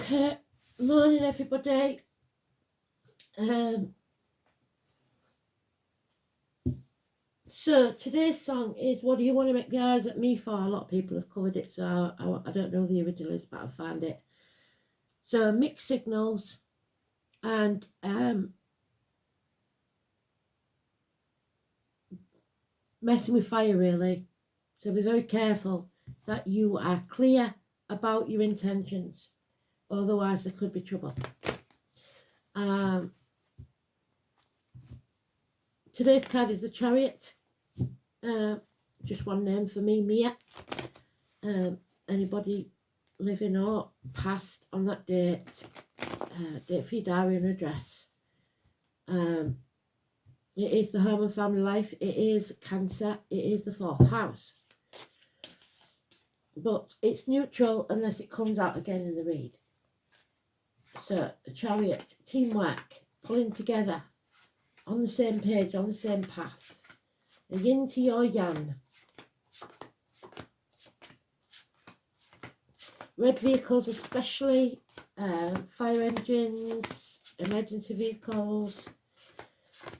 Okay, morning everybody. So today's song is "What Do You Want to Make the Eyes at Me For?" A lot of people have covered it, so I don't know the original, but I found it. So Mixed Signals and Messing with Fire, really. So be very careful that you are clear about your intentions, otherwise there could be trouble. Today's card is the Chariot. Just one name for me, Mia. Anybody living or passed on that date, date for your diary and address. It is the home and family life. It is Cancer. It is the 4th house. But it's neutral unless it comes out again in the read. So, the Chariot, teamwork, pulling together, on the same page, on the same path. The yin to your yang. Red vehicles especially, fire engines, emergency vehicles,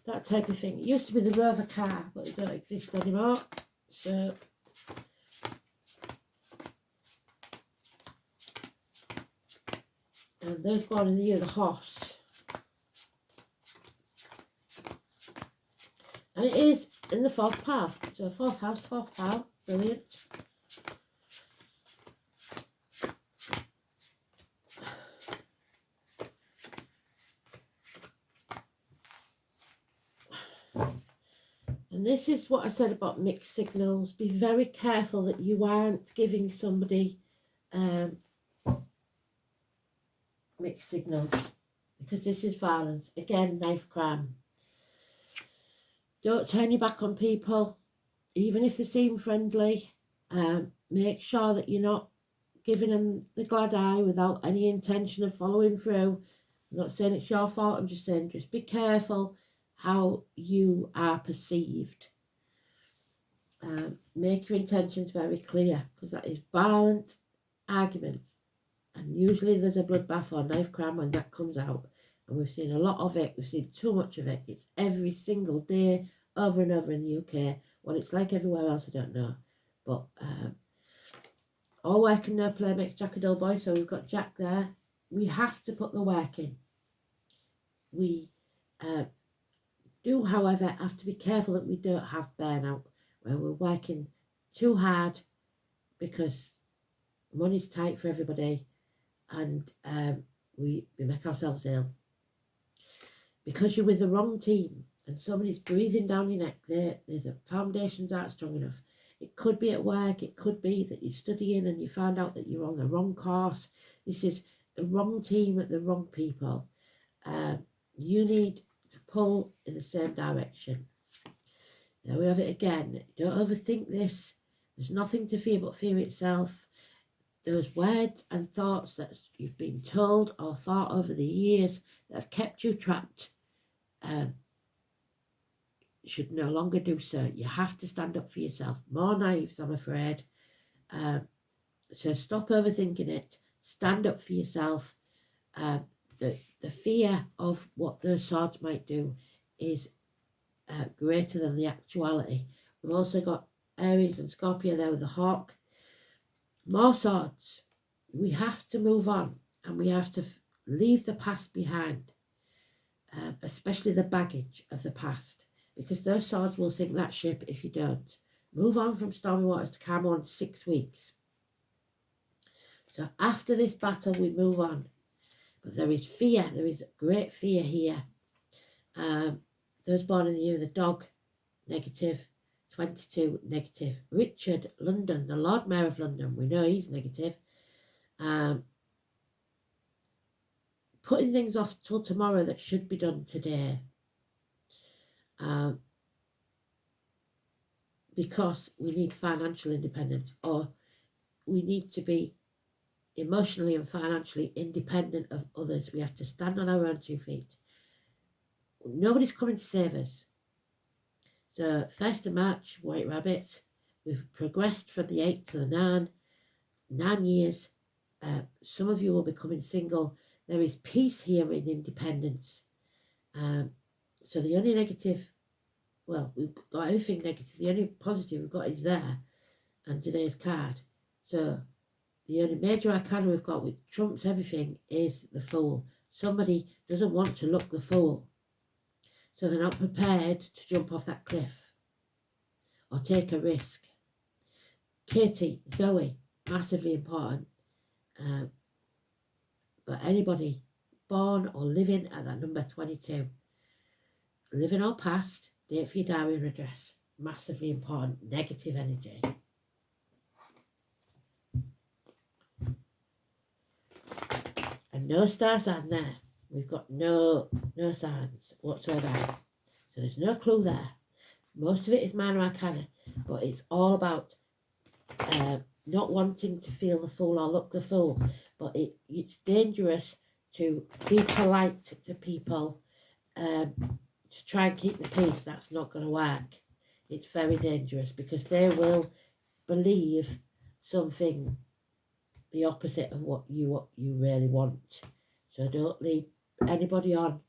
that type of thing. It used to be the Rover car, but they don't exist anymore. So, and those born in the year of the horse. And it is in the 4th path. So 4th house, 4th power, brilliant. And this is what I said about mixed signals. Be very careful that you aren't giving somebody mixed signals, because this is violence. Again, knife crime. Don't turn your back on people, even if they seem friendly. Make sure that you're not giving them the glad eye without any intention of following through. I'm not saying it's your fault, I'm just saying just be careful how you are perceived. Make your intentions very clear, because that is violent arguments, and usually there's a bloodbath or knife crime when that comes out, and we've seen a lot of it. We've seen too much of it. It's every single day, over and over in the UK. What it's like everywhere else, I don't know, but all work and no play makes Jack a dull boy. So we've got Jack there. We have to put the work in. We do, however, have to be careful that we don't have burnout, where we're working too hard because money's tight for everybody, and we make ourselves ill. Because you're with the wrong team and somebody's breathing down your neck, the foundations aren't strong enough. It could be at work, it could be that you're studying and you found out that you're on the wrong course. This is the wrong team at the wrong people. You need to pull in the same direction. There we have it again. Don't overthink this. There's nothing to fear but fear itself. Those words and thoughts that you've been told or thought over the years that have kept you trapped should no longer do so. You have to stand up for yourself. More knives, I'm afraid. So stop overthinking it. Stand up for yourself. The fear of what those swords might do is greater than the actuality. We've also got Aries and Scorpio there with the hawk. More swords. We have to move on, and we have to leave the past behind, especially the baggage of the past, because those swords will sink that ship if you don't. Move on from stormy waters to calm on 6 weeks. So after this battle, we move on. But there is fear. There is great fear here. Those born in the year of the dog, negative. 22, negative. Richard, London, the Lord Mayor of London, we know he's negative. Putting things off till tomorrow that should be done today. Because we need financial independence, or we need to be emotionally and financially independent of others. We have to stand on our own 2 feet. Nobody's coming to save us. So 1st of March, White Rabbits, we've progressed from the 8 to the 9, 9 years. Some of you will be becoming single. There is peace here in independence. So the only negative, well, we've got everything negative. The only positive we've got is there, and today's card. So the only major arcana we've got, which trumps everything, is the Fool. Somebody doesn't want to look the fool. So they're not prepared to jump off that cliff or take a risk. Katie, Zoe, massively important. But anybody born or living at that number 22, living or past, date for your diary and address, massively important. Negative energy. And no star sign there. We've got no signs whatsoever. So there's no clue there. Most of it is minor arcana, but it's all about not wanting to feel the fool or look the fool. But it's dangerous to be polite to people, to try and keep the peace. That's not going to work. It's very dangerous because they will believe something the opposite of what you really want. So don't lead anybody on.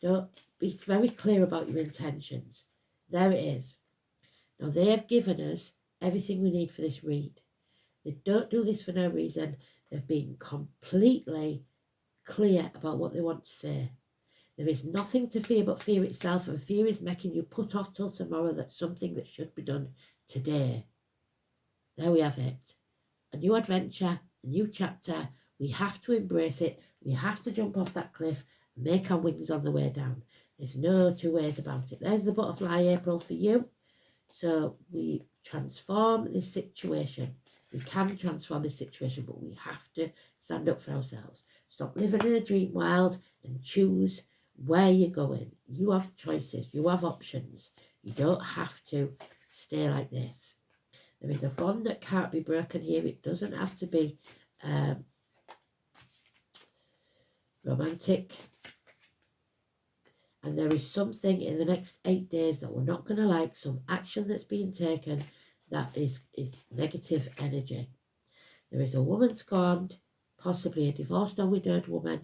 Don't be very clear about your intentions. There it is. Now they have given us everything we need for this read. They don't do this for no reason. They've been completely clear about what they want to say. There is nothing to fear but fear itself, and fear is making you put off till tomorrow that's something that should be done today. There we have it. A new adventure, a new chapter. We have to embrace it. We have to jump off that cliff and make our wings on the way down. There's no two ways about it. There's the butterfly, April, for you. So we transform this situation. We can transform this situation, but we have to stand up for ourselves. Stop living in a dream world and choose where you're going. You have choices. You have options. You don't have to stay like this. There is a bond that can't be broken here. It doesn't have to be romantic. And there is something in the next 8 days that we're not going to like, some action that's being taken that is negative energy. There is a woman scorned, possibly a divorced or widowed woman,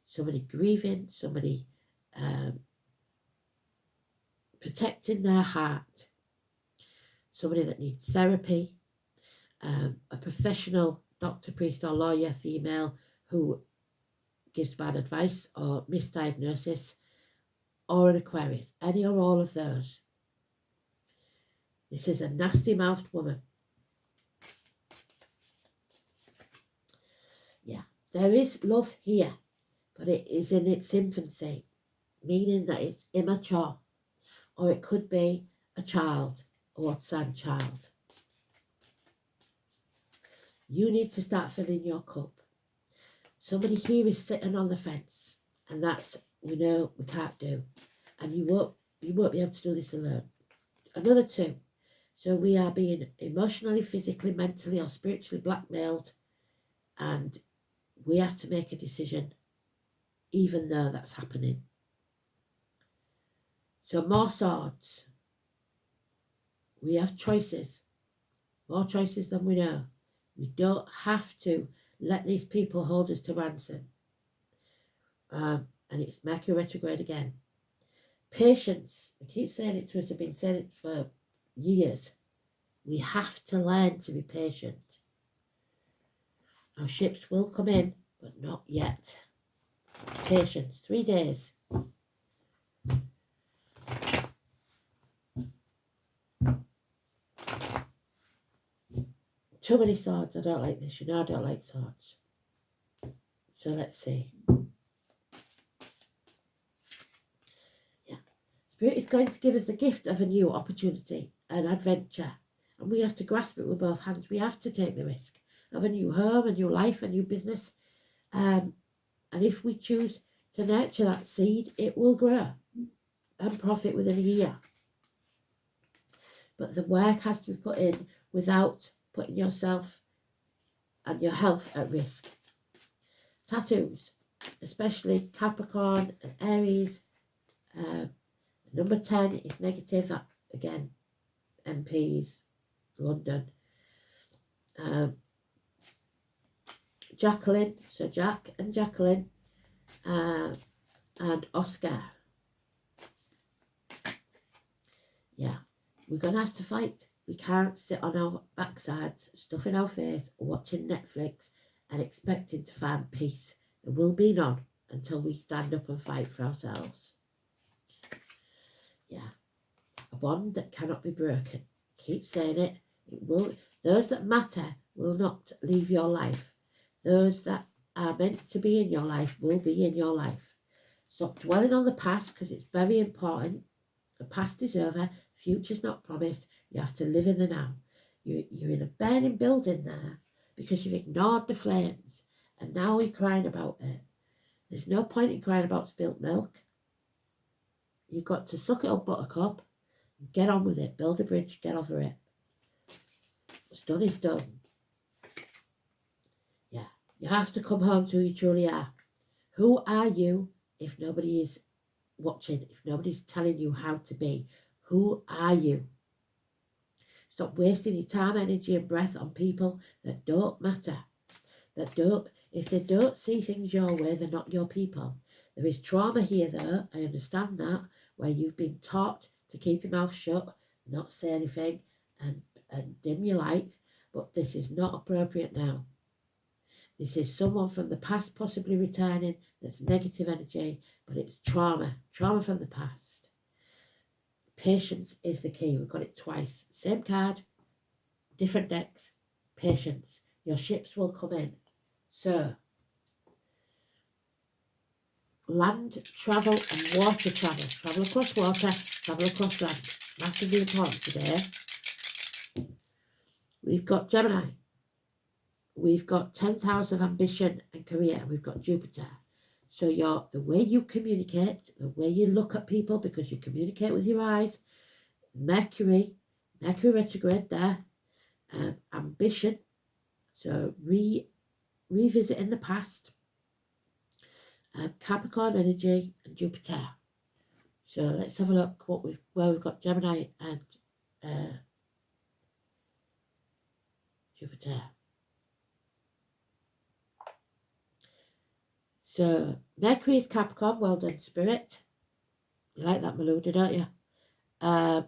somebody grieving, somebody protecting their heart, somebody that needs therapy, a professional doctor, priest or lawyer, female, who gives bad advice or misdiagnosis, or an Aquarius, any or all of those. This is a nasty-mouthed woman. Yeah, there is love here, but it is in its infancy, meaning that it's immature, or it could be a child, a water-sign child. You need to start filling your cup. Somebody here is sitting on the fence, and that's, we know we can't do, and you won't be able to do this alone. Another 2. So we are being emotionally, physically, mentally or spiritually blackmailed, and we have to make a decision even though that's happening. So more swords. We have choices, more choices than we know. We don't have to let these people hold us to ransom. And it's Mercury retrograde again. Patience. I keep saying it to us. I've been saying it for years. We have to learn to be patient. Our ships will come in, but not yet. Patience. 3 days. Too many swords. I don't like this. You know I don't like swords. So let's see. Yeah. Spirit is going to give us the gift of a new opportunity, an adventure. And we have to grasp it with both hands. We have to take the risk of a new home, a new life, a new business. And if we choose to nurture that seed, it will grow and profit within a year. But the work has to be put in without putting yourself and your health at risk. Tattoos, especially Capricorn and Aries. Number 10 is negative. Again, MPs, London. Jacqueline, so Jack and Jacqueline, and Oscar. Yeah, we're going to have to fight. We can't sit on our backsides, stuffing our face, watching Netflix and expecting to find peace. There will be none until we stand up and fight for ourselves. Yeah, a bond that cannot be broken. Keep saying it. It will. Those that matter will not leave your life. Those that are meant to be in your life will be in your life. Stop dwelling on the past because it's very important. The past is over. Future's not promised. You have to live in the now. You're in a burning building there because you've ignored the flames and now you're crying about it. There's no point in crying about spilt milk. You've got to suck it up, buttercup, and get on with it. Build a bridge, get over it. What's done is done. Yeah, you have to come home to who you truly are. Who are you if nobody is watching, if nobody's telling you how to be? Who are you? Stop wasting your time, energy and breath on people that don't matter. If they don't see things your way, they're not your people. There is trauma here though, I understand that, where you've been taught to keep your mouth shut, not say anything and dim your light, but this is not appropriate now. This is someone from the past possibly returning that's negative energy, but it's trauma from the past. Patience is the key. We've got it twice. Same card, different decks. Patience. Your ships will come in. So, land travel and water travel. Travel across water, travel across land. Massively important today. We've got Gemini. We've got 10th house of ambition and career. We've got Jupiter. So the way you communicate, the way you look at people, because you communicate with your eyes, Mercury retrograde there, ambition, so revisiting the past, Capricorn energy and Jupiter. So let's have a look where we've got Gemini and Jupiter. So Mercury is Capricorn, well done, Spirit. You like that, Maluda, don't you?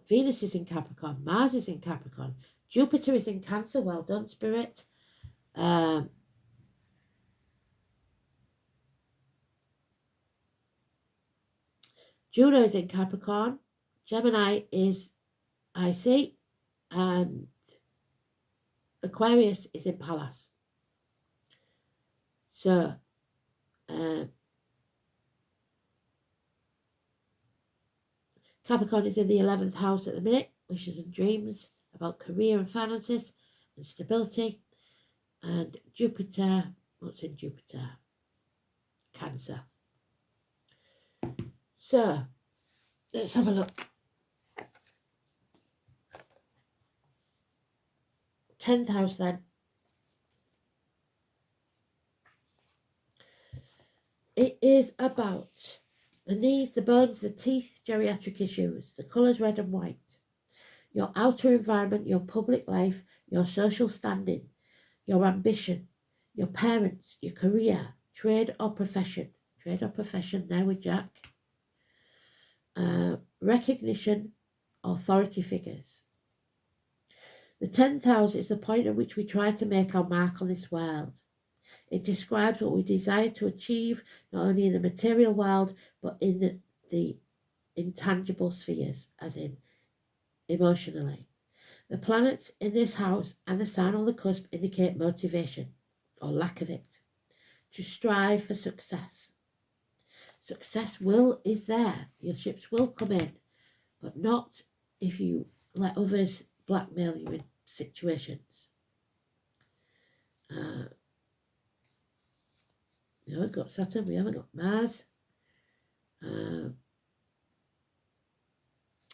Venus is in Capricorn, Mars is in Capricorn, Jupiter is in Cancer, well done, Spirit. Juno is in Capricorn, Gemini is IC, and Aquarius is in Pallas. So Capricorn is in the 11th house at the minute, wishes and dreams about career and finances and stability. And Jupiter, what's in Jupiter? Cancer. So, let's have a look. 10th house then. It is about the knees, the bones, the teeth, geriatric issues, the colours red and white, your outer environment, your public life, your social standing, your ambition, your parents, your career, trade or profession there with Jack, recognition, authority figures. The 10th house is the point at which we try to make our mark on this world. It describes what we desire to achieve, not only in the material world, but in the intangible spheres, as in emotionally. The planets in this house and the sign on the cusp indicate motivation, or lack of it, to strive for success. Success is there. Your ships will come in, but not if you let others blackmail you in situations. We haven't got Saturn, we haven't got Mars.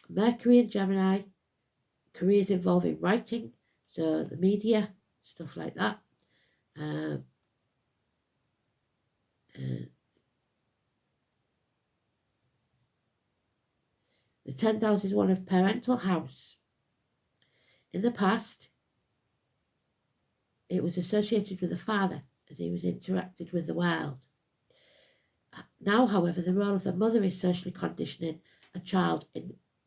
Mercury and Gemini, careers involving writing, so the media, stuff like that. The 10th house is one of parental house. In the past, it was associated with the father. as he was interacted with the world. Now, however, the role of the mother is socially conditioning a child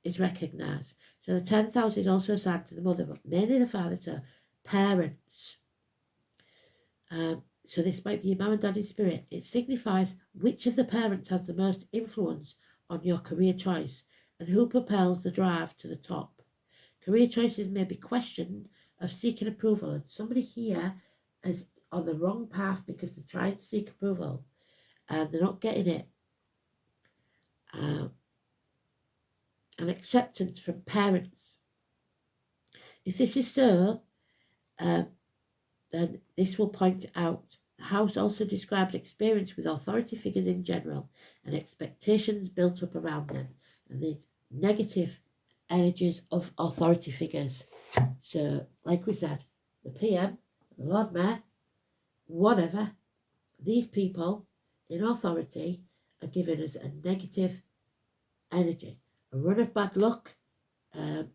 is recognised. So the 10th house is also assigned to the mother, but mainly the father, to parents. So this might be your mum and dad in spirit. It signifies which of the parents has the most influence on your career choice and who propels the drive to the top. Career choices may be questioned of seeking approval, and somebody here is on the wrong path because they're trying to seek approval and they're not getting it. And acceptance from parents. If this is so, then this will point out. The house also describes experience with authority figures in general and expectations built up around them and the negative energies of authority figures. So, like we said, the PM, the Lord Mayor, whatever, these people in authority are giving us a negative energy, a run of bad luck. But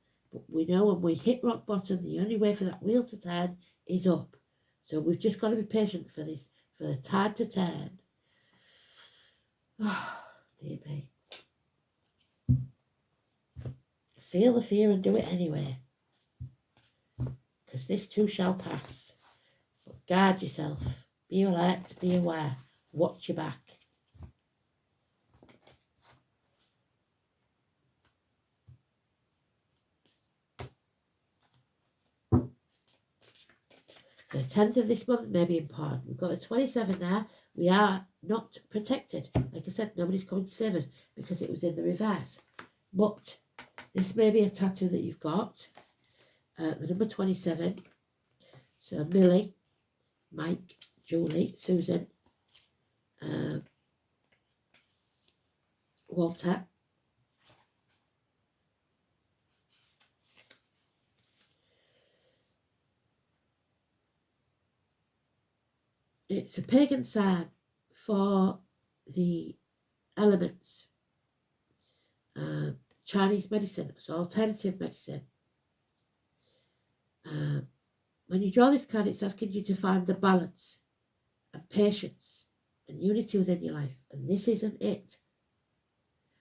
we know when we hit rock bottom, the only way for that wheel to turn is up. So we've just got to be patient for this, for the tide to turn. Oh, dear me. Feel the fear and do it anyway. Because this too shall pass. But guard yourself. Be alert, be aware. Watch your back. The 10th of this month may be important. We've got the 27 there. We are not protected. Like I said, nobody's coming to save us because it was in the reverse. But this may be a tattoo that you've got. The number 27. So Millie, Mike, Julie, Susan, Walter. It's a pagan sign for the elements. Chinese medicine, so alternative medicine. When you draw this card, it's asking you to find the balance and patience and unity within your life. And this isn't it.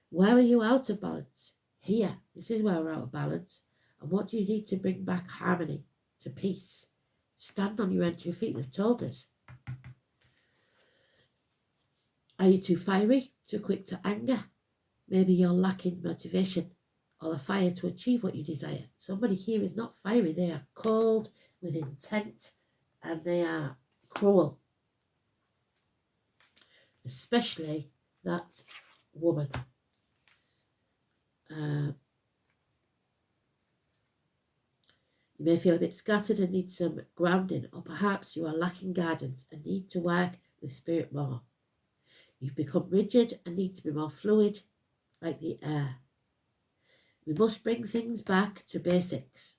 Where are you out of balance? Here. This is where we're out of balance. And what do you need to bring back harmony to peace? Stand on your own 2 feet, they've told us. Are you too fiery, too quick to anger? Maybe you're lacking motivation or the fire to achieve what you desire. Somebody here is not fiery. They are cold, with intent, and they are cruel. Especially that woman. You may feel a bit scattered and need some grounding, or perhaps you are lacking guidance and need to work with spirit more. You've become rigid and need to be more fluid, like the air. We must bring things back to basics.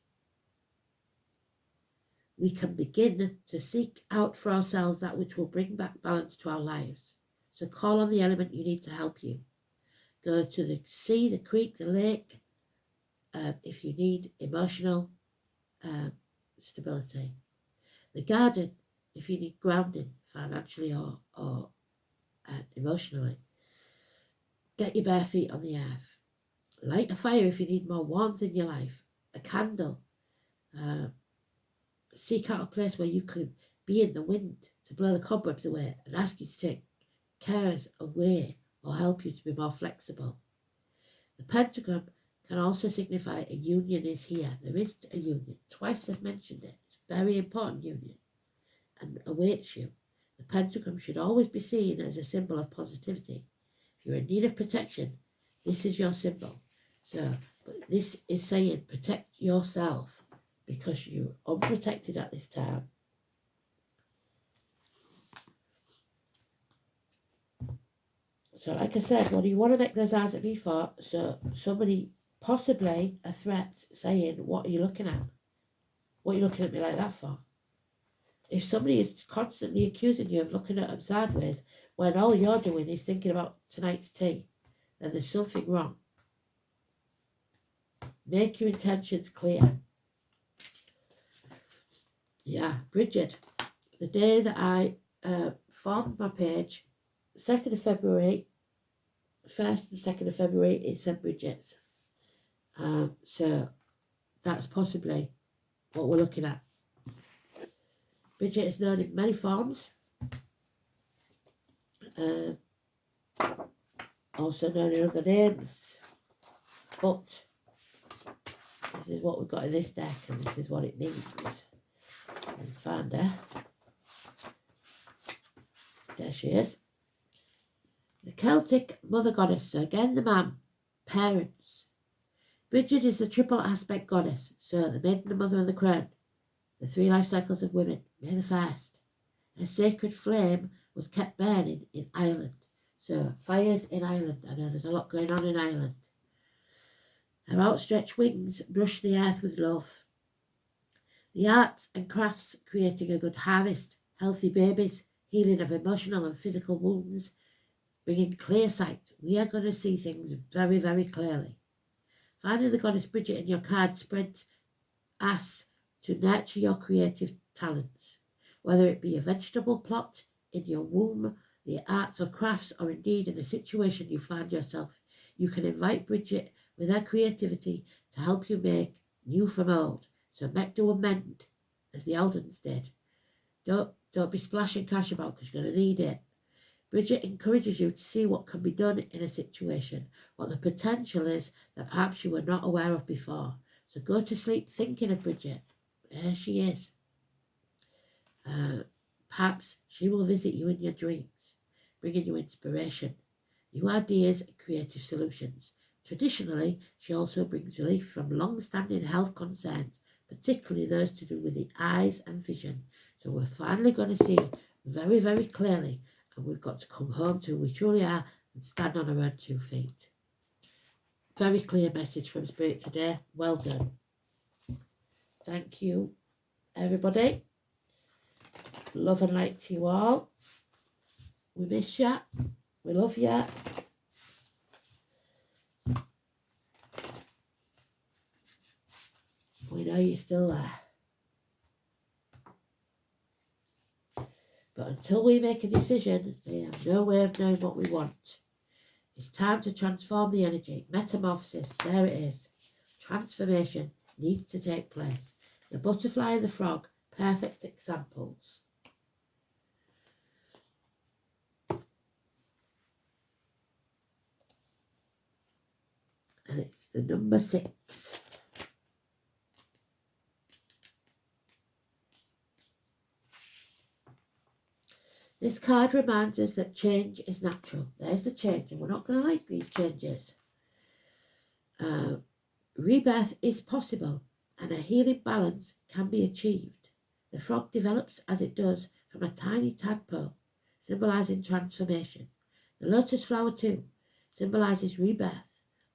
We can begin to seek out for ourselves that which will bring back balance to our lives. So call on the element you need to help you. Go to the sea, the creek, the lake, if you need emotional stability. The garden, if you need grounding financially or emotionally. Get your bare feet on the earth. Light a fire if you need more warmth in your life. A candle. Seek out a place where you can be in the wind to blow the cobwebs away and ask you to take cares away or help you to be more flexible. The pentagram can also signify a union is here. There is a union. Twice I've mentioned it. It's a very important union and awaits you. The pentagram should always be seen as a symbol of positivity. If you're in need of protection, this is your symbol. So, but this is saying protect yourself because you're unprotected at this time. So, like I said, what do you want to make those eyes at me for? So, somebody, possibly a threat, saying, what are you looking at? What are you looking at me like that for? If somebody is constantly accusing you of looking at them sideways when all you're doing is thinking about tonight's tea, then there's something wrong. Make your intentions clear. Yeah, Bridget, the day that I formed my page 2nd of February, 1st and 2nd of February it's St Bridget's. So that's possibly what we're looking at. Bridget is known in many forms, also known in other names, but this is what we've got in this deck and this is what it means. And find her. There she is. The Celtic mother goddess, so again the man, parents. Bridget is the triple aspect goddess, so the maiden, the mother and the crone, the three life cycles of women, May the 1st. Her sacred flame was kept burning in Ireland, so fires in Ireland, I know there's a lot going on in Ireland. Her outstretched wings brush the earth with love. The arts and crafts creating a good harvest, healthy babies, healing of emotional and physical wounds, bringing clear sight. We are going to see things very, very clearly. Finding the goddess Bridget in your card spreads us to nurture your creative talents, whether it be a vegetable plot in your womb, the arts or crafts, or indeed in a situation you find yourself. You can invite Bridget with her creativity to help you make new from old. So make, do, amend, as the Aldens did. Don't be splashing cash about because you're going to need it. Bridget encourages you to see what can be done in a situation, what the potential is that perhaps you were not aware of before. So go to sleep thinking of Bridget. There she is. Perhaps she will visit you in your dreams, bringing you inspiration, new ideas and creative solutions. Traditionally, she also brings relief from long-standing health concerns, particularly those to do with the eyes and vision. So we're finally going to see very, very clearly, and we've got to come home to who we truly are and stand on our own 2 feet. Very clear message from Spirit today. Well done. Thank you, everybody. Love and light to you all. We miss you. We love you. We know you're still there. But until we make a decision, we have no way of knowing what we want. It's time to transform the energy. Metamorphosis, there it is. Transformation needs to take place. The butterfly and the frog, perfect examples. And it's the number 6. This card reminds us that change is natural. There's the change, and we're not going to like these changes. Rebirth is possible, and a healing balance can be achieved. The frog develops as it does from a tiny tadpole, symbolising transformation. The lotus flower too symbolises rebirth,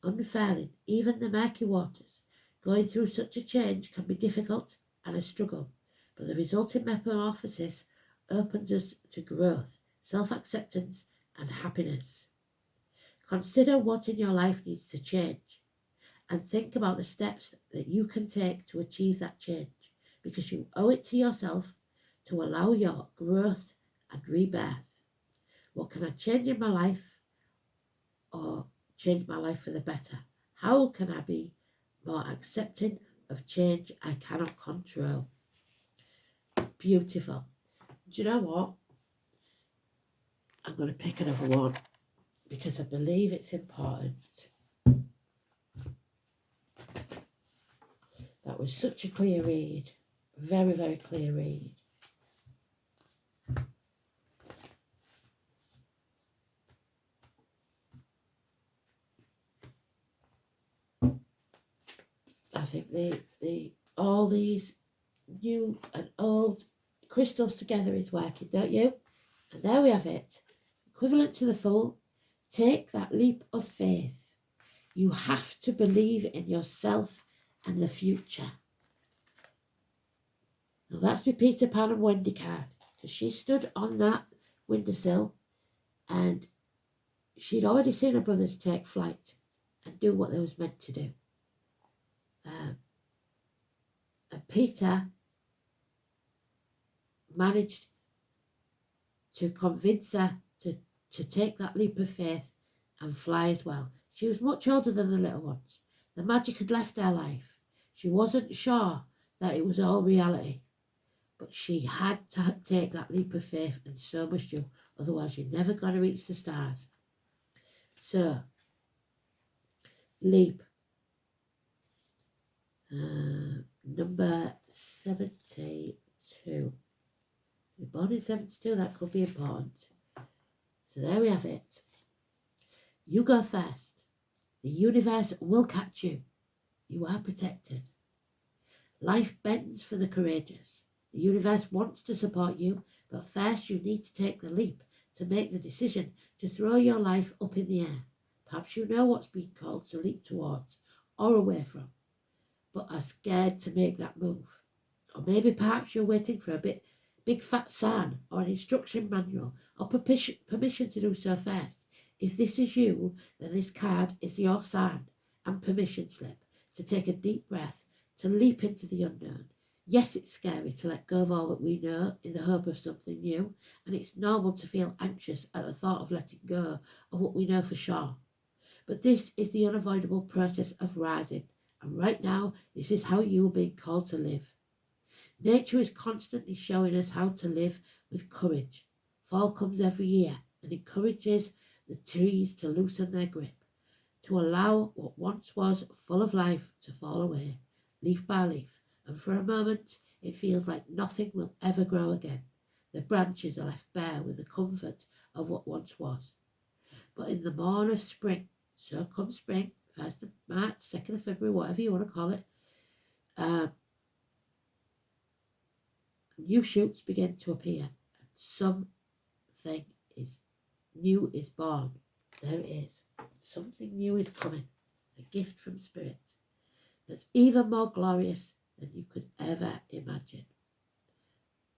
unfurling, even the murky waters. Going through such a change can be difficult and a struggle, but the resulting metamorphosis opens us to growth, self-acceptance and happiness. Consider what in your life needs to change and think about the steps that you can take to achieve that change, because you owe it to yourself to allow your growth and rebirth. What can I change in my life, or change my life for the better? How can I be more accepting of change I cannot control? Beautiful. Do you know what? I'm going to pick another one because I believe it's important. That was such a clear read. Very, very clear read. I think all these new and old crystals together is working, don't you? And there we have it. Equivalent to the Fool. Take that leap of faith. You have to believe in yourself and the future. Now that's my Peter Pan and Wendy card, because she stood on that windowsill and she'd already seen her brothers take flight and do what they was meant to do. And Peter managed to convince her to take that leap of faith and fly as well. She was much older than the little ones. The magic had left her life. She wasn't sure that it was all reality, but she had to take that leap of faith, and so must you. Otherwise, you're never going to reach the stars. So, leap. Number 72. You're born in 72, that could be important. So there we have it. You go first. The universe will catch you. You are protected. Life bends for the courageous. The universe wants to support you, but first you need to take the leap, to make the decision, to throw your life up in the air. Perhaps you know what's being called to leap towards or away from, but are scared to make that move. Or maybe perhaps you're waiting for a big fat sign or an instruction manual or permission to do so first. If this is you, then this card is your sign and permission slip to take a deep breath, to leap into the unknown. Yes, it's scary to let go of all that we know in the hope of something new, and it's normal to feel anxious at the thought of letting go of what we know for sure. But this is the unavoidable process of rising, and right now, this is how you are being called to live. Nature is constantly showing us how to live with courage. Fall comes every year and encourages the trees to loosen their grip, to allow what once was full of life to fall away, leaf by leaf, and for a moment it feels like nothing will ever grow again. The branches are left bare with the comfort of what once was. But in the morn of spring, so comes spring, 1st of March, 2nd of February, whatever you want to call it, new shoots begin to appear, and something new is born. There it is. Something new is coming. A gift from Spirit that's even more glorious than you could ever imagine.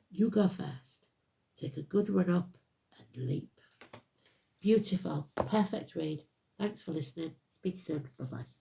You go first. Take a good run up and leap. Beautiful. Perfect read. Thanks for listening. Speak soon. Bye-bye.